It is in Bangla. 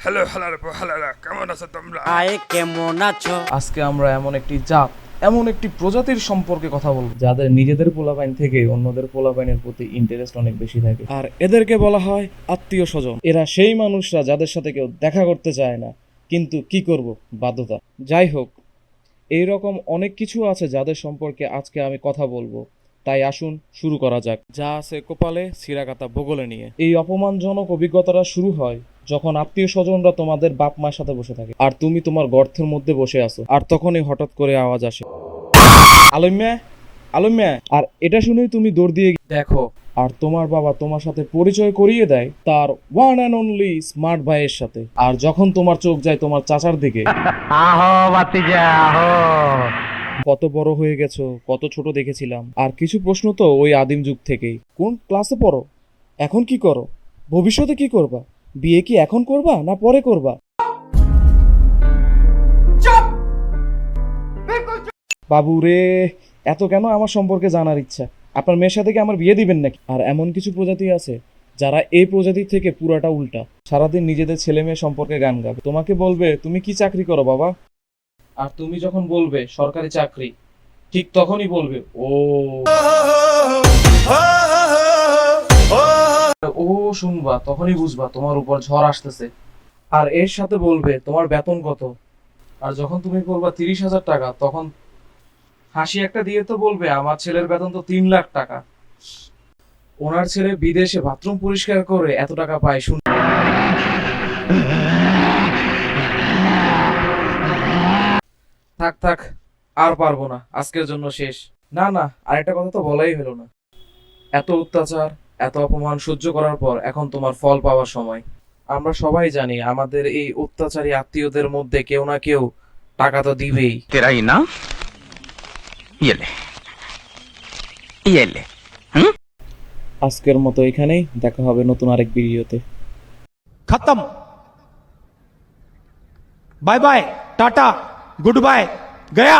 হ্যালো হ্যালো হ্যালো, কেমন আছো তোমরা? কেমন আছো? আজকে আমরা এমন একটি জাত, এমন একটি প্রজাতির সম্পর্কে কথা বলবো যাদের নিজেদের পোলাপাইন থেকে অন্যদের পোলাপাইনের প্রতি ইন্টারেস্ট অনেক বেশি থাকে, আর এদেরকে বলা হয় আত্মীয় স্বজন। এরা সেই মানুষরা যাদের সাথে কেউ দেখা করতে চায় না, কিন্তু কি করব, বাধ্যতা। যাই হোক, এইরকম অনেক কিছু আছে যাদের সম্পর্কে আজকে আমি কথা বলবো। তাই আসুন শুরু করা যাক। যা আছে কপালে সিরাকাতা বগলে নিয়ে। এই অপমানজনক অভিজ্ঞতাটা শুরু হয় যখন আত্মীয় স্বজনরা তোমাদের বাপ মায়ের সাথে বসে থাকে আর তুমি তোমার গর্তের মধ্যে বসে আছো, আর তখনই হঠাৎ করে আওয়াজ আসে, আলম্যা আলম্যা। আর এটা শুনেই তুমি দৌড় দিয়ে দেখো, আর তোমার বাবা তোমার সাথে পরিচয় করিয়ে দেয় তার ওয়ান অ্যান্ড অনলি স্মার্ট ভাইয়ের সাথে। আর যখন তোমার চোখ যায় তোমার চাচার দিকে, কত বড় হয়ে গেছো, কত ছোট দেখেছিলাম। আর কিছু প্রশ্ন তো ওই আদিম যুগ থেকেই। কোন ক্লাসে পড়ো, এখন কি করো, ভবিষ্যতে কি করবা, বিয়ে কি এখন করবা না পরে করবা? বাবু রে, এত কেন আমার সম্পর্কে জানার ইচ্ছা? আপনার মেয়ের সাথে কি আমার বিয়ে দিবেন নাকি? আর এমন কিছু প্রজাতি আছে যারা এই প্রজাতি থেকে পুরাটা উল্টা। সারাদিন নিজেদের ছেলে মেয়ে সম্পর্কে গান গাবে, তোমাকে বলবে তুমি কি চাকরি করো বাবা, আর তুমি যখন বলবে সরকারি চাকরি, ঠিক তখনই বলবে ও ও শুনবা, তখনই বুঝবা তোমার উপর ঝড় আসতেছে। আর এর সাথে বলবে তোমার বেতন কত, আর যখন তুমি বলবা 30,000 টাকা, তখন হাসি একটা দিয়ে তো বলবে আমার ছেলের বেতন তো 3 লাখ টাকা। ওনার ছেলে বিদেশে বাথরুম পরিষ্কার করে এত টাকা পায় শুন। থাক থাক, আর পারবো না, আজকের জন্য শেষ। না না, আরেকটা কথা তো বলাই হলো না। এত অত্যাচার, এত অপমান সহ্য করার পর এখন তোমার ফল পাওয়ার সময়। আমরা সবাই জানি আমাদের এই অত্যাচারী আত্মীয়দের মধ্যে কেউ না কেউ টাকা তো দিবেই। तेरा इनाम ये ले ये ले। আজকের মতো এখানেই, দেখা হবে নতুন আরেক ভিডিওতে। खत्म। Bye bye, tata, goodbye, गया।